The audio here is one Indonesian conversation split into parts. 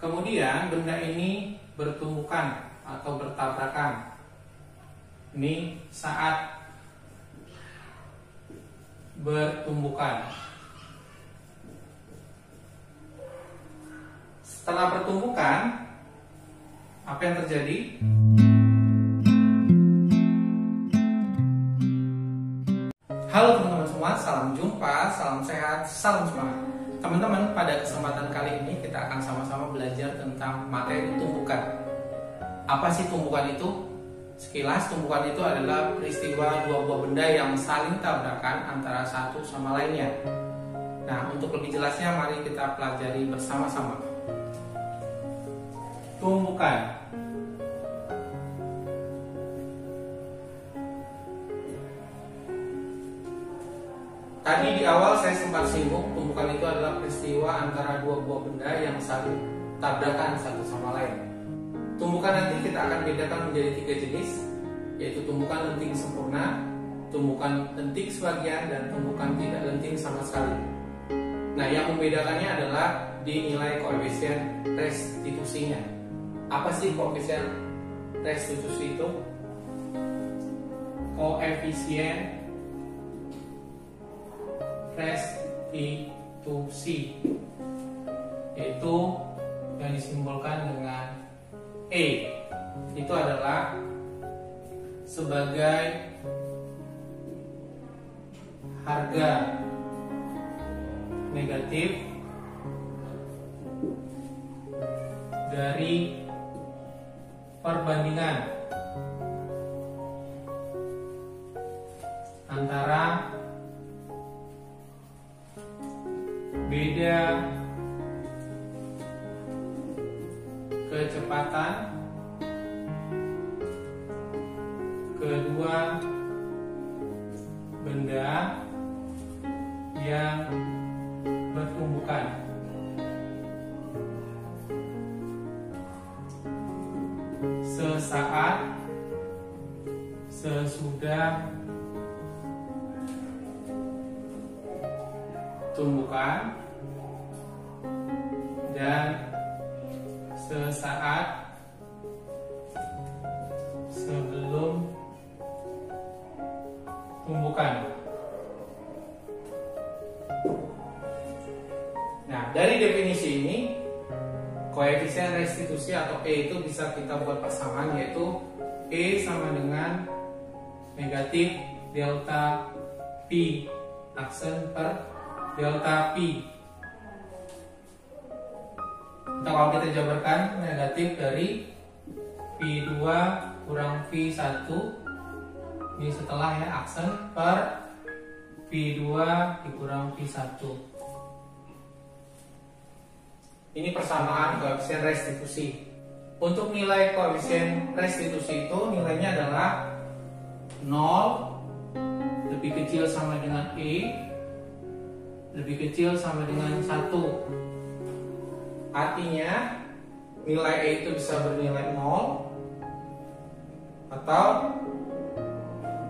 Kemudian benda ini bertumbukan atau bertabrakan. Ini saat bertumbukan. Setelah bertumbukan, apa yang terjadi? Halo teman-teman semua, salam jumpa, salam sehat, salam semangat. Teman-teman, pada kesempatan kali ini kita akan sama-sama belajar tentang materi tumbukan. Apa sih tumbukan itu? Sekilas, tumbukan itu adalah peristiwa dua buah benda yang saling tabrakan antara satu sama lainnya. Nah, untuk lebih jelasnya mari kita pelajari bersama-sama. Tumbukan. Tadi di awal saya sempat singgung, tumbukan itu adalah peristiwa antara dua buah benda yang saling tabrakan satu sama lain. Tumbukan nanti kita akan bedakan menjadi 3 jenis, yaitu tumbukan lenting sempurna, tumbukan lenting sebagian, dan tumbukan tidak lenting sama sekali. Nah, yang membedakannya adalah di nilai koefisien restitusinya. Apa sih koefisien restitusi itu? Koefisien restitusi yaitu yang disimbolkan dengan E. Itu adalah sebagai harga negatif dari perbandingan antara beda kecepatan kedua benda yang bertumbukan. Sesaat sesudah tumbukan dan sesaat sebelum tumbukan. Nah, dari definisi ini, koefisien restitusi atau E itu bisa kita buat persamaan, yaitu E sama dengan negatif delta P aksen per delta P. Atau kalau kita jabarkan, negatif dari P2 kurang P1, ini setelah ya, aksen per P2 dikurang P1. Ini persamaan koefisien restitusi. Untuk nilai koefisien restitusi itu nilainya adalah 0 lebih kecil sama dengan E, lebih kecil sama dengan 1. Artinya nilai E itu bisa bernilai 0 atau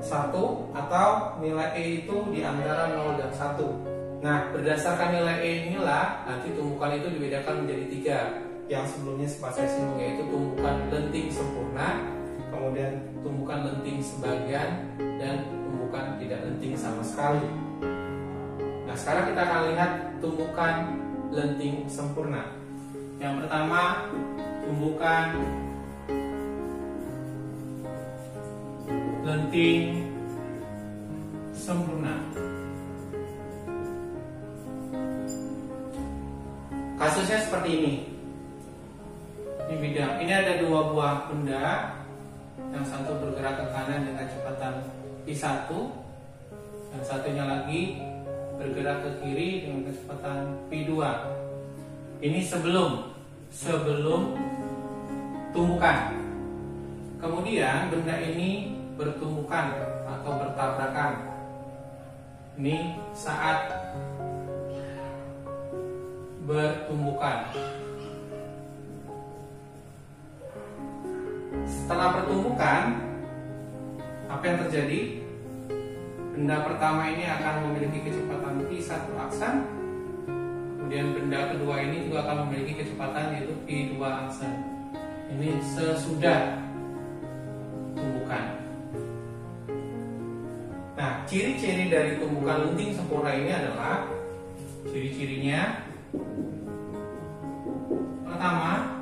1, atau nilai E itu di antara 0 dan 1. Nah, berdasarkan nilai E inilah nanti tumbukan itu dibedakan menjadi 3. Yang sebelumnya sempat saya singgung, yaitu tumbukan lenting sempurna, kemudian tumbukan lenting sebagian, dan tumbukan tidak lenting sama sekali. Nah, sekarang kita akan lihat tumbukan lenting sempurna. Yang pertama, tumbukan lenting sempurna. Kasusnya seperti ini. Ini bidang. Ini ada dua buah benda. Yang satu bergerak ke kanan dengan kecepatan P1, dan satunya lagi bergerak ke kiri dengan kecepatan P2. Ini sebelum tumbukan. Kemudian benda ini bertumbukan atau bertabrakan. Ini saat bertumbukan. Setelah pertumbukan, apa yang terjadi? Benda pertama ini akan memiliki kecepatan P1 aksen, kemudian benda kedua ini juga akan memiliki kecepatan yaitu P2 P2 aksen. Ini sesudah tumbukan. Nah, ciri-ciri dari tumbukan lenting sempurna ini adalah ciri-cirinya. Pertama,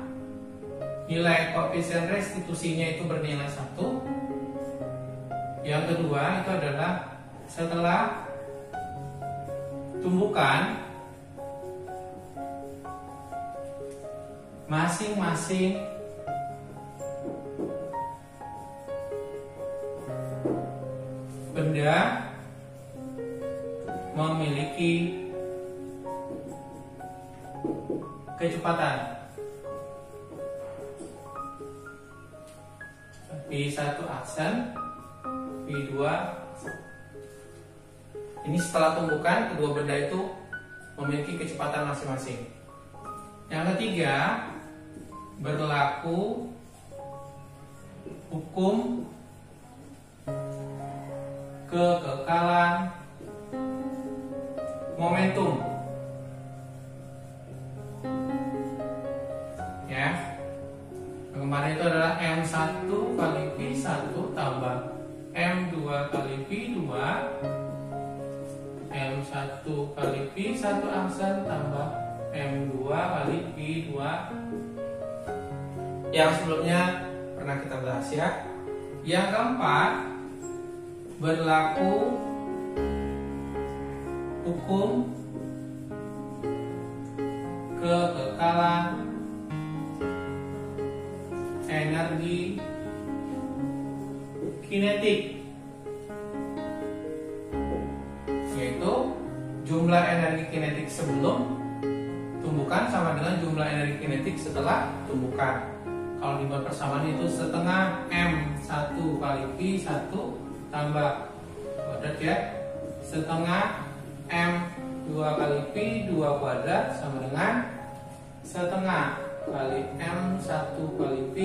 nilai koefisien restitusinya itu bernilai 1. Yang kedua itu adalah setelah tumbukan masing-masing benda memiliki kecepatan P1 aksen, P2. Ini setelah tumbukan kedua benda itu memiliki kecepatan masing-masing. Yang ketiga, berlaku hukum kekekalan momentum. Ya. Yang kemarin itu adalah M1 kali P1 tambah M2 kali P2, M1 kali P1 aksen tambah M2 kali P2 yang sebelumnya pernah kita bahas ya. Yang keempat, berlaku hukum kekekalan energi kinetik, yaitu jumlah energi kinetik sebelum tumbukan sama dengan jumlah energi kinetik setelah tumbukan. Kalau dibuat persamaan itu setengah M1 kali P1 tambah kuadrat ya, setengah M2 kali P2 kuadrat sama dengan setengah kali M1 kali P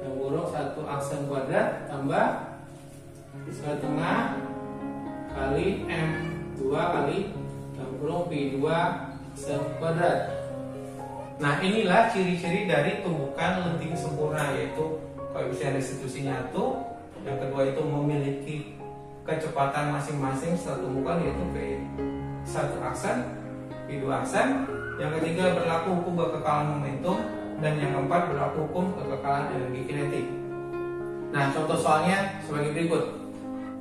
yang buruk 1 aksen kuadrat tambah setengah kali M2 kali yang buruk P2 aksen kuadrat. Nah, inilah ciri-ciri dari tumbukan lenting sempurna, yaitu koefisien restitusinya 1, yang kedua itu memiliki kecepatan masing-masing setelah tumbukan, yaitu P1 aksen, P2 aksen. Yang ketiga, berlaku hukum kekekalan momentum, dan yang keempat, berlaku hukum kekekalan energi kinetik. Nah, contoh soalnya sebagai berikut.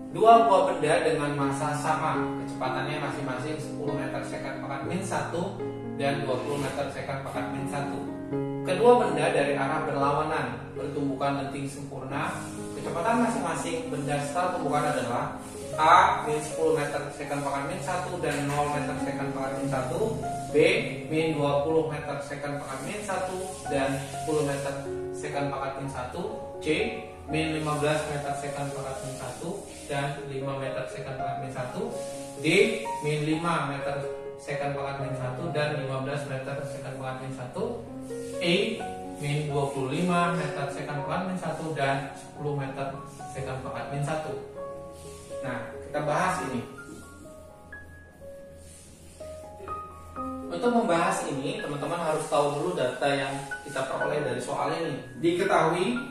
Dua buah benda dengan massa sama, kecepatannya masing-masing 10 meter second pangkat min 1 dan 20 meter second pangkat min 1. Kedua benda dari arah berlawanan bertumbukan lenting sempurna. Kecepatan masing-masing benda setelah tumbukan adalah A min 10 meter second pangkat min 1 dan 0 meter second pangkat min 1, B min 20 meter second pangkat min 1 dan 10 meter second pangkat min 1, C min 15 meter second pangkat min 1 dan 5 meter second pangkat min 1, D min 5 meter second pangkat min 1 dan 15 meter second pangkat min 1, E min 25 meter second pangkat min 1 dan 10 meter second pangkat min 1. Nah, kita bahas ini. Untuk membahas ini, teman-teman harus tahu dulu data yang kita peroleh dari soal ini. Diketahui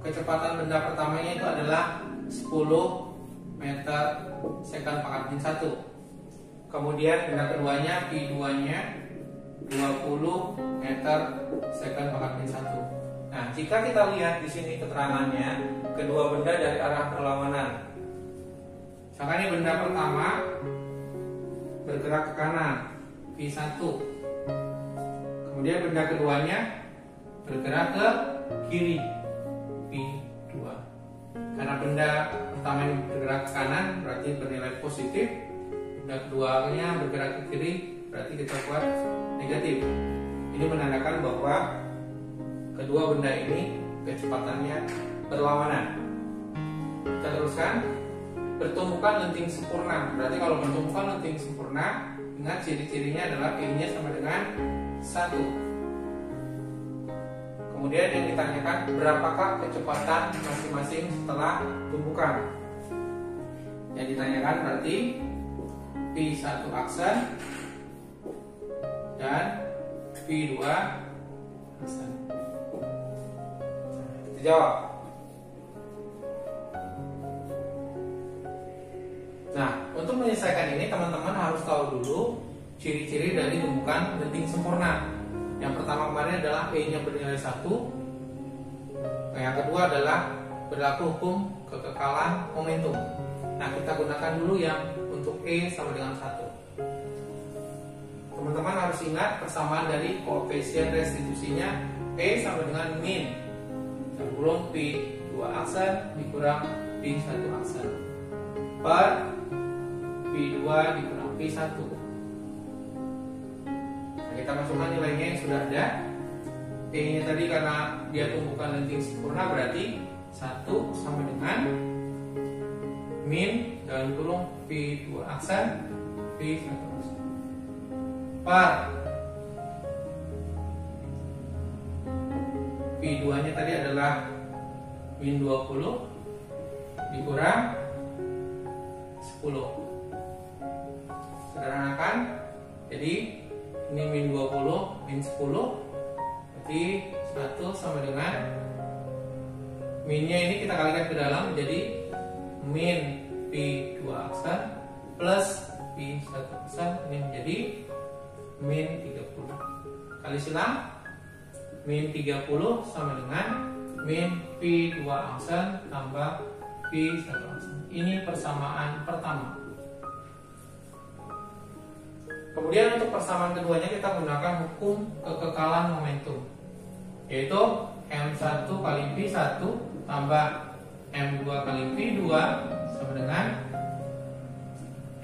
kecepatan benda pertamanya itu adalah 10 meter second pangkat min 1. Kemudian benda keduanya P2-nya 20 meter second pangkat min 1. Nah, jika kita lihat di sini keterangannya, kedua benda dari arah berlawanan. Misalkan ini benda pertama bergerak ke kanan, P1. Kemudian benda keduanya bergerak ke kiri, P2. Karena benda pertama ini bergerak ke kanan, berarti bernilai positif. Benda keduanya bergerak ke kiri, berarti kita buat negatif. Ini menandakan bahwa kedua benda ini kecepatannya berlawanan. Kita teruskan. Bertumbukan lenting sempurna. Berarti kalau bertumbukan lenting sempurna, ingat ciri-cirinya adalah P-nya sama dengan 1. Kemudian yang ditanyakan, berapakah kecepatan masing-masing setelah tumbukan? Yang ditanyakan berarti P1 aksen dan P2 aksen. Kita jawab. Nah, untuk menyelesaikan ini teman-teman harus tahu dulu ciri-ciri dari tumbukan lenting sempurna. Yang pertama kemarin adalah E-nya bernilai 1. Yang kedua adalah berlaku hukum kekekalan momentum. Nah, kita gunakan dulu yang untuk E sama dengan 1. Teman-teman harus ingat persamaan dari koefisien restitusinya E sama dengan min kurung P2 aksen dikurang P1 aksen per P2 dikurang P1. Nah, kita masukkan nilainya yang sudah ada. E-nya tadi karena dia tumbukan lenting sempurna berarti 1 sama dengan min dalam kurung P2 aksen P1 aksen per P2 nya tadi adalah min 20 dikurang 10. Sederhanakan, jadi ini min 20 min 10 berarti 1 sama dengan minnya ini kita kalikan ke dalam jadi min P2 aksen plus P1 aksen, ini menjadi min 30. Kali silang, min 30 sama dengan min P2 aksen tambah P1 aksen. Ini persamaan pertama. Kemudian untuk persamaan keduanya kita gunakan hukum kekekalan momentum, yaitu M1 kali P1 tambah M2 kali P2 sama dengan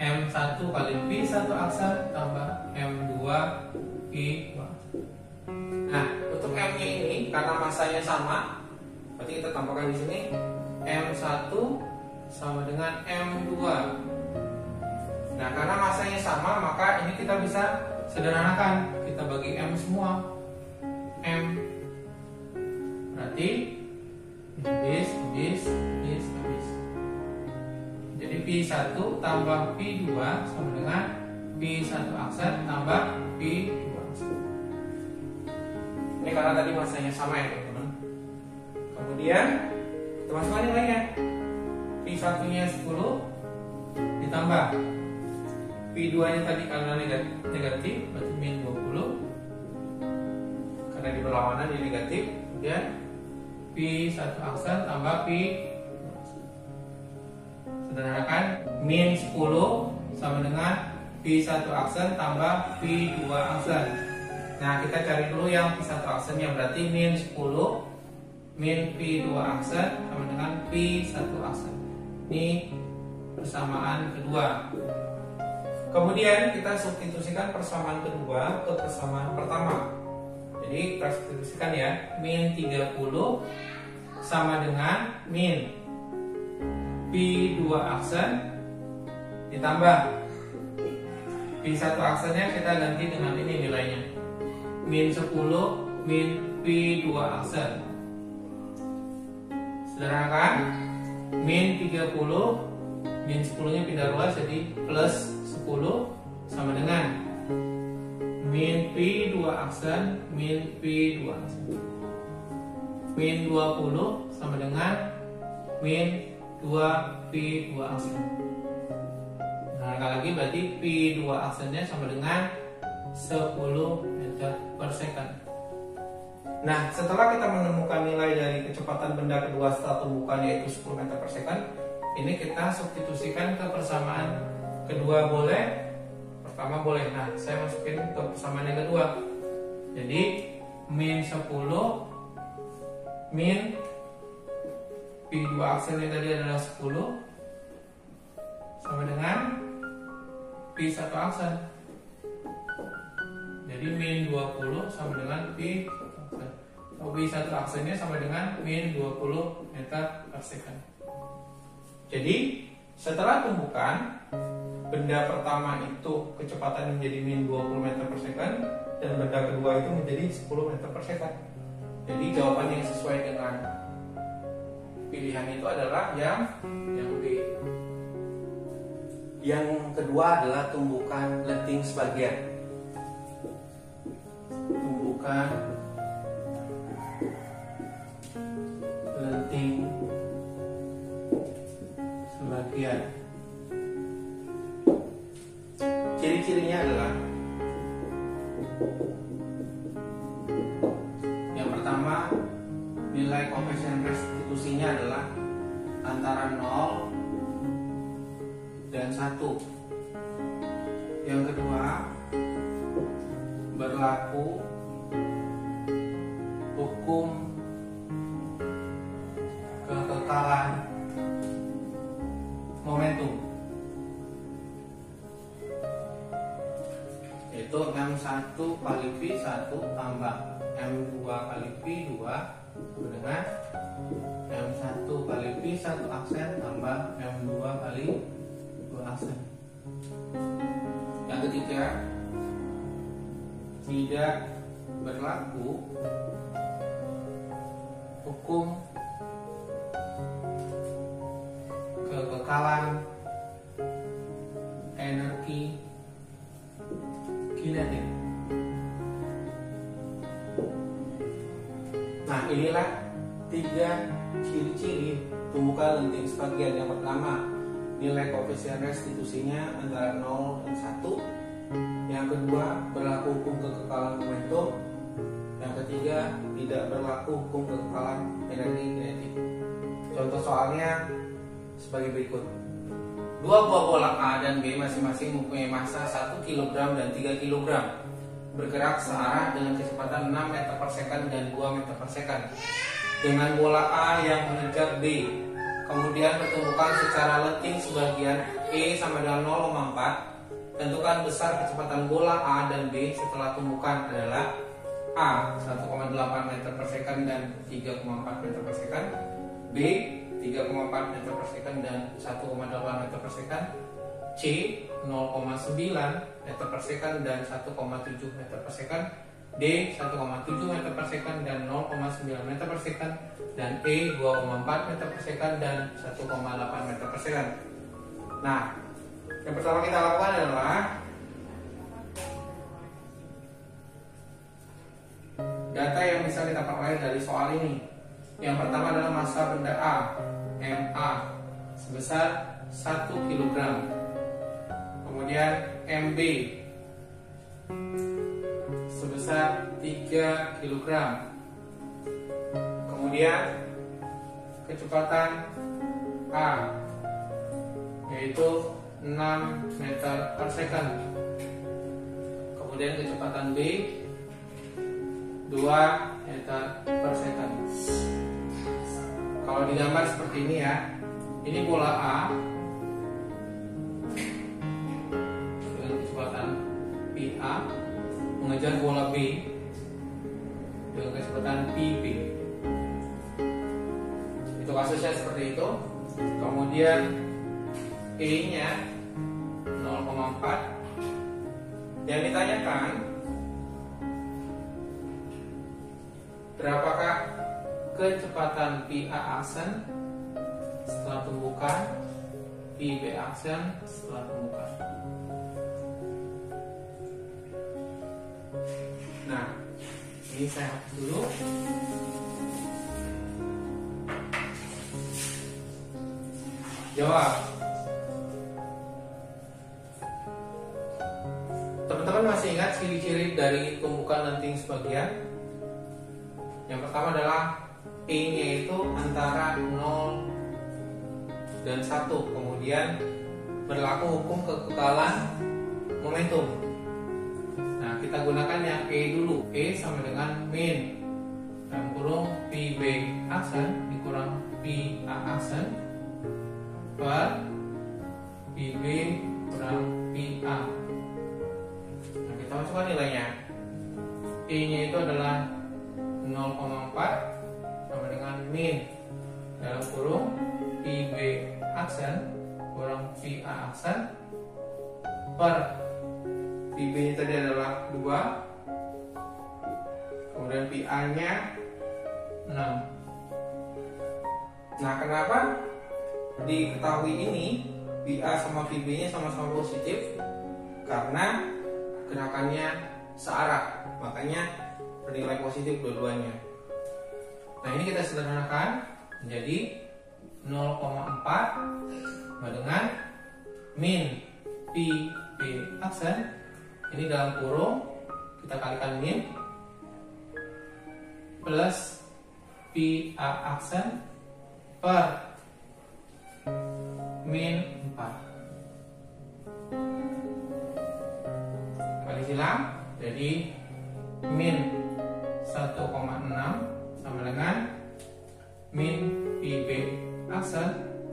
M1 kali P1 aksen tambah M2 P2. Nah, untuk M-nya ini karena masanya sama, berarti kita tambahkan di sini M1 sama dengan M2. Nah, karena masanya sama, maka ini kita bisa sederhanakan. Kita bagi M semua. M berarti habis. Jadi P1 tambah P2 sama dengan P1 aksen tambah P2 aksen. Ini karena tadi masanya sama ya teman-teman. Kemudian kita masukkan nilainya. P1 nya 10 ditambah P2 nya tadi karena negatif berarti min 20. Karena di berlawanan jadi negatif. Kemudian P1 aksen tambah P. Sederhanakan, min 10 sama dengan P1 aksen tambah P2 aksen. Nah, kita cari dulu yang P1 aksennya, berarti min 10 min P2 aksen sama dengan P1 aksen. Ini persamaan kedua. Kemudian kita substitusikan persamaan kedua ke persamaan pertama. Jadi kita substitusikan ya, min 30 sama dengan min P2 aksen ditambah P1 aksennya kita ganti dengan ini nilainya, min 10 min P2 aksen. Sederhanakan, min 30 min 10 nya pindah luas jadi plus 10 sama dengan min P2 aksen min P2 aksen. Min 20 sama dengan min 2P2 aksen. Nah, lagi berarti P2 aksennya sama dengan 10 meter per second. Nah, setelah kita menemukan nilai dari kecepatan benda kedua setelah tumbukan yaitu 10 meter per second, ini kita substitusikan ke persamaan kedua boleh, pertama boleh. Nah, saya masukin ke persamaan yang kedua. Jadi min 10 min P2 aksennya tadi adalah 10 sama dengan P1 aksen. Jadi min 20 sama dengan P1 aksen. P1 aksennya sama dengan min 20 meter per second. Jadi setelah tumbukan, benda pertama itu kecepatan menjadi min 20 meter per second dan benda kedua itu menjadi 10 meter per second. Jadi jawaban yang sesuai dengan pilihan itu adalah yang B. Yang kedua adalah tumbukan lenting sebagian. tumpukan lenting sebagian. Ciri-cirinya adalah yang pertama, nilai koefisien restitusinya adalah antara 0 dan 1. Yang kedua, berlaku hukum kekekalan momentum, yaitu M1 kali V1 tambah M2 kali V2 dengan M1 kali V1 aksen tambah M2 kali 2 aksen. Yang ketiga, tidak berlaku hukum kekekalan energi kinetik. Nah, inilah 3 ciri-ciri tumbukan lenting sebagian. Yang pertama, nilai koefisien restitusinya antara 0 dan 1. Yang kedua, berlaku hukum kekekalan momentum. Yang ketiga, tidak berlaku hukum kekekalan energi kinetik. Contoh soalnya sebagai berikut. Dua buah bola A dan B masing-masing mempunyai massa 1 kg dan 3 kg, bergerak searah dengan kecepatan 6 meter per second dan 2 meter per second. Dengan bola A yang mengejar B, kemudian pertumbukan secara lenting sebagian E sama dengan 0,4. Tentukan besar kecepatan bola A dan B setelah tumbukan adalah A 1,8 meter per second dan 3,4 meter per second, B 3,4 meter per second dan 1,8 meter per second, C 0,9 meter per second dan 1,7 meter per second, D 1,7 meter per second dan 0,9 meter per second, dan E 2,4 meter per second dan 1,8 meter per second. Nah, yang pertama kita lakukan adalah data yang bisa kita peroleh dari soal ini. Yang pertama adalah massa benda A, MA, sebesar 1 kg. Kemudian MB sebesar 3 kg. Kemudian kecepatan A yaitu 6 meter per second. Kemudian kecepatan B 2 meter per second. Kalau digambar seperti ini ya, ini bola A dengan kecepatan PA mengejar bola B dengan kecepatan PB. Itu kasusnya seperti itu. Kemudian E-nya 0,4. Yang ditanyakan, berapakah kecepatan PA aksen setelah tumbukan, PB aksen setelah tumbukan. Nah, ini saya hapus dulu. Jawab. Teman-teman masih ingat ciri-ciri dari tumbukan lenting sebagian? Yang pertama adalah E-nya itu antara 0 dan 1. Kemudian berlaku hukum kekekalan momentum. Nah, kita gunakan yang E dulu. E sama dengan min dalam kurung PB aksen dikurang PA aksen per PB kurang PA. Nah, kita masukkan nilainya. E-nya itu adalah 0,4 sama dengan min dalam kurung PB aksen kurang PA aksen per PB ini tadi adalah 2, kemudian PA nya 6. Nah, kenapa diketahui ini PA sama PB nya sama-sama positif? Karena gerakannya searah, makanya bernilai positif dua-duanya. Nah, ini kita sederhanakan menjadi 0,4 sama dengan min pi b aksen. Ini dalam kurung kita kalikan min plus pi a aksen per min 4. Kali silang, jadi min 1,6 sama dengan min pi b aksen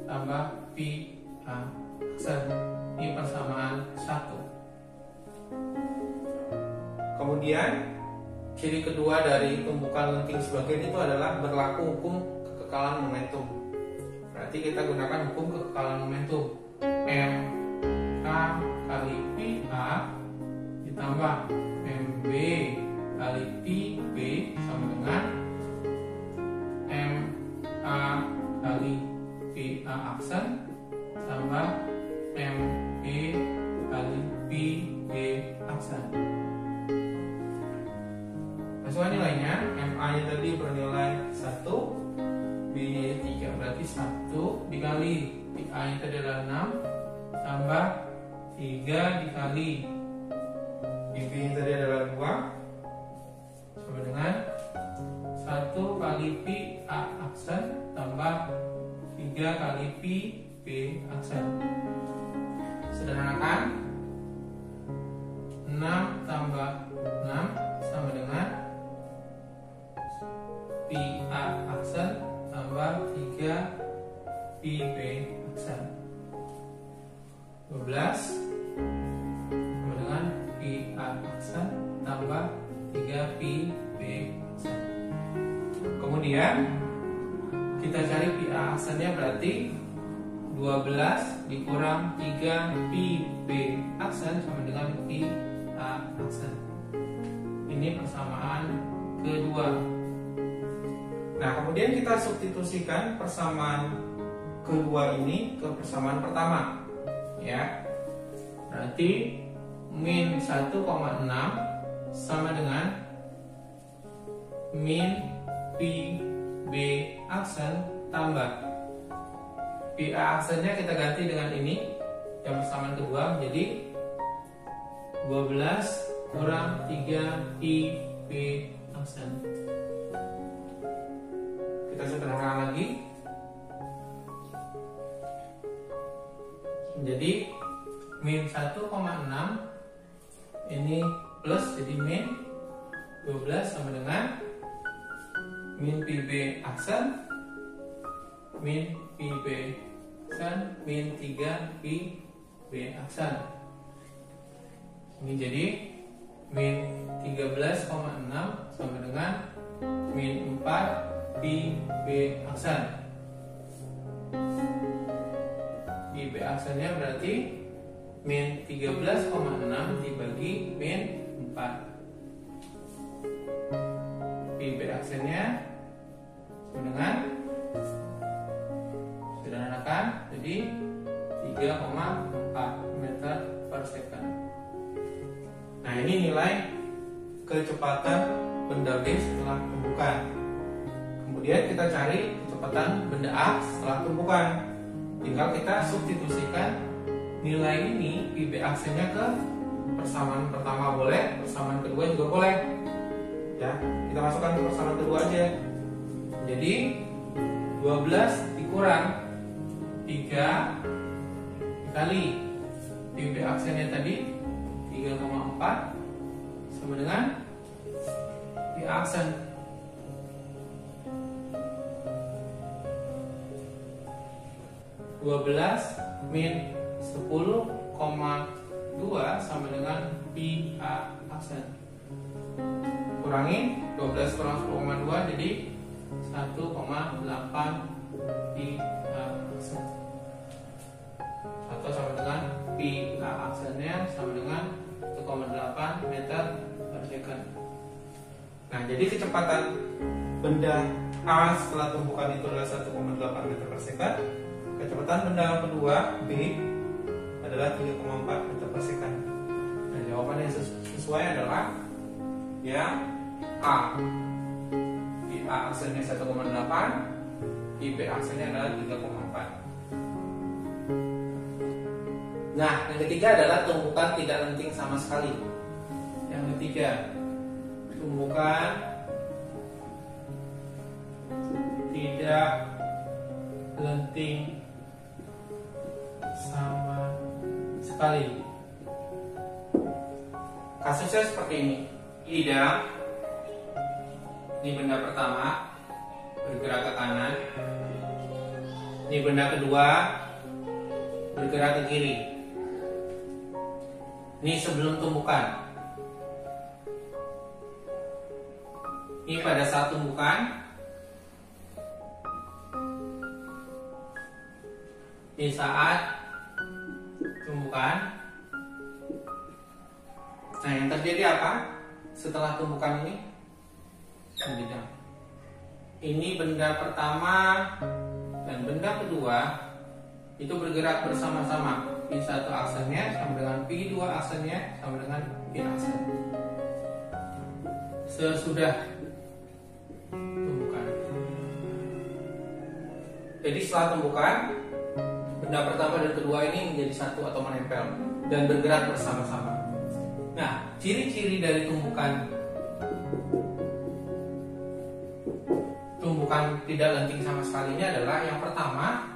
tambah pi a aksen. Ini persamaan 1. Kemudian ciri kedua dari tumpukan lenting sebagian itu adalah berlaku hukum kekekalan momentum. Berarti kita gunakan hukum kekekalan momentum. M A kali pi A ditambah M B kali pi B sama dengan M A kali pi A aksen tambah M B kali pi B aksen. Masukkan nilainya. MA nya tadi bernilai 1, B nya 3, berarti 1 dikali pi A nya tadi adalah 6 tambah 3 dikali pi B nya tadi adalah 2 sama dengan 1 kali pi A aksen tambah 3 kali pi B aksen. Sederhanakan, 6 tambah 6 sama dengan pi A aksen tambah 3 pi B aksen. 12 sama dengan pi A aksen tambah 3 pi B aksen. Kemudian kita cari pi A aksennya, berarti 12 dikurang 3 pi B aksen sama dengan pi A aksen. Ini persamaan kedua. Nah, kemudian kita substitusikan persamaan kedua ini ke persamaan pertama, ya. Berarti min 1,6 sama dengan min pi B aksen tambah pi A aksennya kita ganti dengan ini yang persamaan kedua, menjadi 12 kurang 3 pi B aksen. Kita sederhanakan lagi menjadi min 1,6 ini plus, jadi min 12 sama dengan min pi B aksen min pi B aksen min 3 pi B aksen. Ini jadi min 13,6 sama dengan min 4 pi B aksen. Pi B aksennya berarti min 13,6 dibagi min 4. Pi B aksennya sama dengan, sederhanakan, jadi 3,4 meter per second. Nah, ini nilai kecepatan benda B setelah tumpukan. Kemudian kita cari kecepatan benda A setelah tumpukan. Tinggal kita substitusikan nilai ini pi B aksennya ke persamaan pertama boleh, persamaan kedua juga boleh. Ya, kita masukkan ke persamaan kedua aja. Jadi 12 dikurang 3 dikali pi B aksennya tadi 3,4 sama dengan pi aksen. min 10,2 sama dengan pi A aksen. Kurangi 12 kurang 10,2 jadi 1,8 pi A aksen. Atau sama dengan pi A aksennya sama dengan 1,8 meter per second. Nah, jadi kecepatan benda A setelah tumpukan itu adalah 1,8 meter per second. Kecepatan benda kedua B adalah 3,4 meter per second. Nah, jawaban yang sesuai adalah ya A. Di A aksennya 1,8, di B aksennya adalah 3,4. Nah, yang ketiga adalah tumbukan tidak lenting sama sekali. Yang ketiga, tumbukan tidak lenting sama sekali. Kasusnya seperti ini. Lidang di benda pertama bergerak ke kanan, di benda kedua bergerak ke kiri. Ini sebelum tumbukan. Ini pada saat tumbukan. Di saat tumbukan. Nah, yang terjadi apa setelah tumbukan ini? Ini benda pertama dan benda kedua itu bergerak bersama-sama. P1 aksennya sama dengan P2 aksennya sama dengan P aksen. Sesudah tumbukan. Jadi setelah tumbukan, benda pertama dan kedua ini menjadi satu atau menempel dan bergerak bersama-sama. Nah, ciri-ciri dari tumbukan tidak lenting sama sekali ini adalah yang pertama,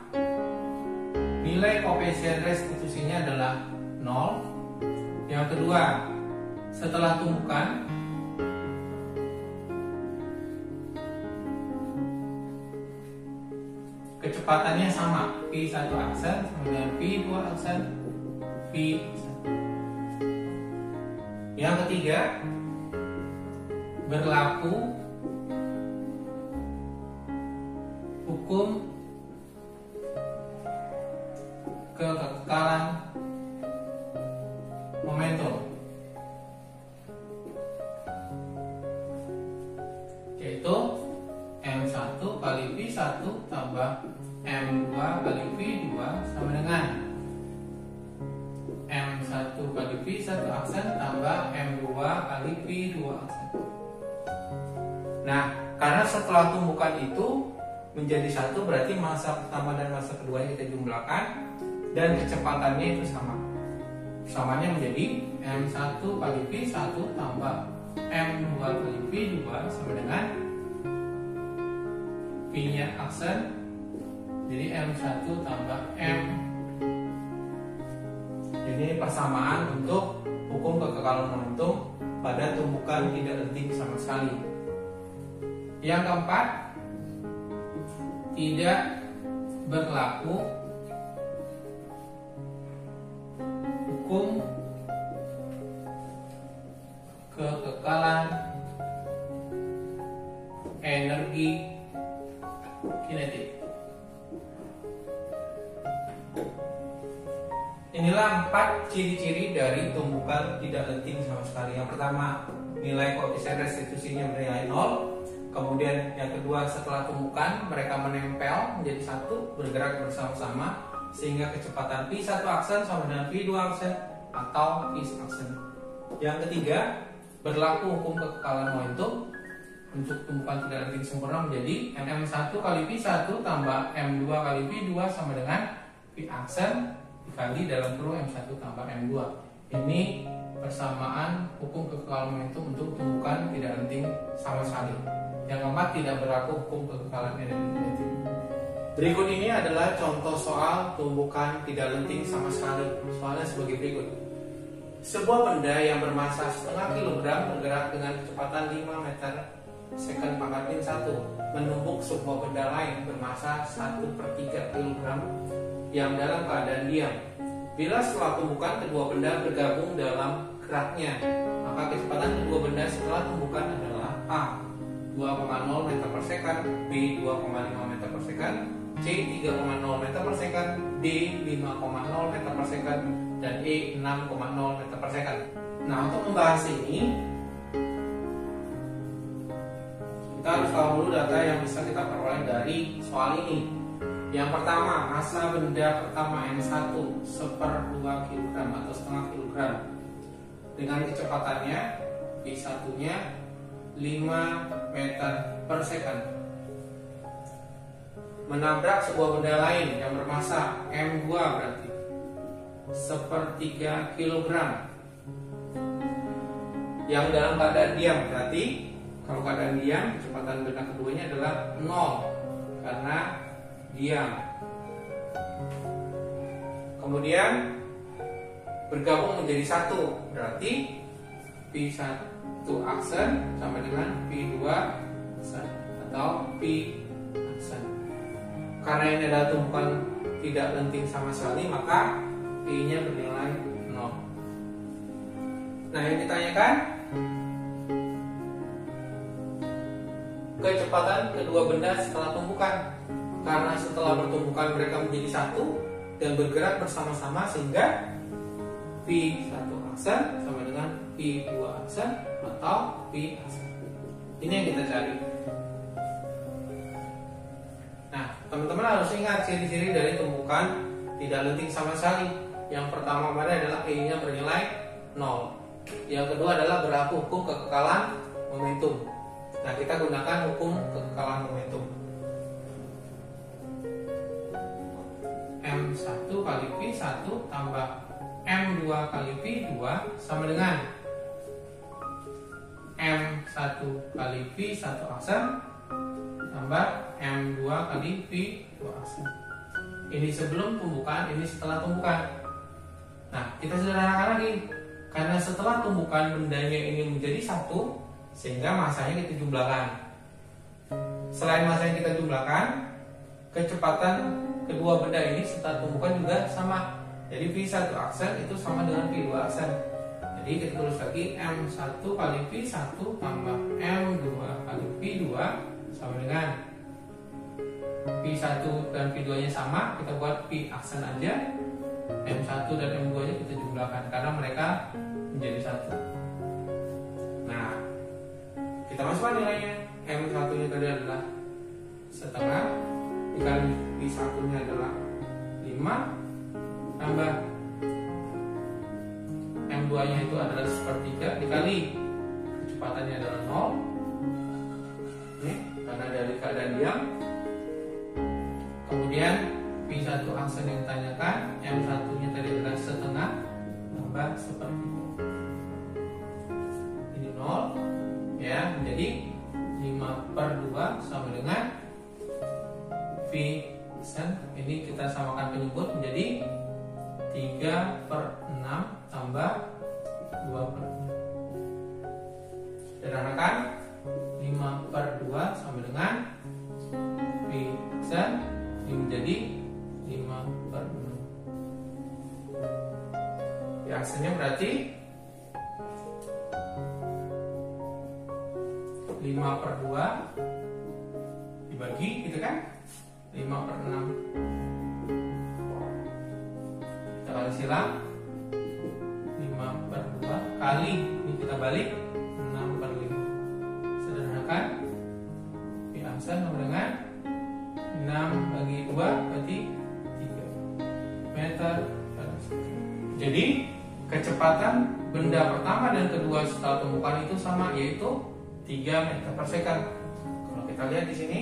nilai koefisien restitusinya adalah 0. Yang kedua, setelah tumbukan kecepatannya sama, P1 aksen sama dengan P2 aksen, P. Yang ketiga, berlaku hukum kekekalan momentum, yaitu M1 kali P1 tambah M2 kali P2 sama dengan M1 kali P1 aksen tambah M2 kali P2 aksen. Nah, karena setelah tumbukan itu menjadi satu, berarti masa pertama dan masa kedua kita jumlahkan dan kecepatannya itu sama. Samanya menjadi M1 kali P1 tambah M2 kali P2 sama dengan P-nya aksen, jadi M1 tambah M. Jadi persamaan untuk hukum kekekalan momentum pada tumbukan tidak lenting sama sekali. Yang keempat, tidak berlaku hukum kekekalan energi kinetik. Inilah 4 ciri-ciri dari tumbukan tidak lenting sama sekali. Yang pertama, nilai koefisien restitusinya bernilai 0. Kemudian yang kedua, setelah tumbukan mereka menempel menjadi satu, bergerak bersama-sama sehingga kecepatan P1 aksen sama dengan P2 aksen atau P aksen. Yang ketiga, berlaku hukum kekekalan momentum. Untuk tumbukan tidak lenting sempurna menjadi M1 kali P1 tambah M2 kali P2 sama dengan P aksen dikali dalam kurung M1 tambah M2. Ini persamaan hukum kekekalan momentum untuk tumbukan tidak lenting sama sekali. Yang keempat, tidak berlaku hukum kekekalan energi kinetik. Berikut ini adalah contoh soal tumbukan tidak lenting sama sekali. Soalnya sebagai berikut. Sebuah benda yang bermasa setengah kilogram bergerak dengan kecepatan 5 meter second pangkat min 1 menumpuk sebuah benda lain bermasa 1/3 kilogram yang dalam keadaan diam. Bila setelah tumbukan kedua benda bergabung dalam geraknya, maka kecepatan kedua benda setelah tumbukan adalah A 2,0 meter per second, B 2,5 meter per second, C 3,0 meter per second, D 5,0 meter per second, dan E 6,0 meter per second. Nah, untuk membahas ini kita harus tahu dulu data yang bisa kita peroleh dari soal ini. Yang pertama, massa benda pertama M1 1/2 kg atau setengah kilogram dengan kecepatannya P1 nya 5 meter per second. Menabrak sebuah benda lain yang bermassa M2 berarti 1/3 kilogram yang dalam keadaan diam. Berarti kalau keadaan diam, kecepatan benda keduanya adalah 0 karena diam. Kemudian bergabung menjadi satu, berarti P1 aksen sama dengan P2 aksen atau P aksen. Karena ini adalah tumpukan tidak lenting sama sekali, maka P-nya bernilai 0. Nah, yang ditanyakan kecepatan kedua benda setelah tumpukan. Karena setelah bertumpukan mereka menjadi satu dan bergerak bersama-sama, sehingga P1 aksen sama dengan P2 aksen atau P aksen. Ini yang kita cari. Nah, teman-teman harus ingat ciri-ciri dari tumpukan tidak lenting sama sekali. Yang pertama adalah E-nya bernilai 0. Yang kedua adalah berlaku hukum kekekalan momentum. Nah, kita gunakan hukum kekekalan momentum. M1 kali P1 tambah M2 kali P2 sama dengan M1 kali P1 aksen tambah M2 kali P2 aksen. Ini sebelum tumpukan, ini setelah tumpukan. Nah, kita sederhanakan lagi. Karena setelah tumpukan bendanya ini menjadi satu, sehingga masanya kita jumlahkan. Selain masa yang kita jumlahkan, kecepatan kedua benda ini setelah tumpukan juga sama. Jadi P1 aksen itu sama dengan P2 aksen. Jadi kita tulis lagi M1 kali P1 tambah M2 kali P2 sama dengan P1 dan P2 nya sama, kita buat P aksen aja. M1 dan M2 nya kita jumlahkan karena mereka menjadi satu. Nah, kita masukkan nilainya. M1 nya tadi adalah setengah dikali P1 nya adalah 5 tambah M2 nya itu adalah 1/3 dikali kecepatannya adalah 0. Ini karena dari keadaan diam. Kemudian P1 aksen yang ditanyakan, M1 nya tadi adalah setengah tambah 1/3. Ini 0 ya, menjadi 5/2 sama dengan V aksen. Ini kita samakan penyebut menjadi 3/6 tambah 2/6. Sederhanakan 5/2 sama dengan V aksen ini menjadi 5/6. V aksennya berarti 5/2 dibagi gitu kan, 5/6. Kita kali silang 5/2 kali ini kita balik 6/5. Sederhanakan V aksen sama dengan 6 bagi 2 berarti 3 meter per second. Jadi kecepatan benda pertama dan kedua setelah tumpukan itu sama, yaitu 3 meter per second. Kalau kita lihat di sini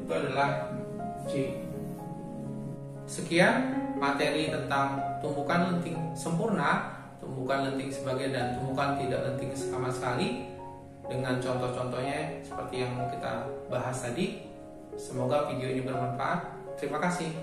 itu adalah C. Sekian materi tentang tumpukan lenting sempurna, tumpukan lenting sebagai dan tumpukan tidak lenting sama sekali, dengan contoh-contohnya seperti yang kita bahas tadi. Semoga video ini bermanfaat. Terima kasih.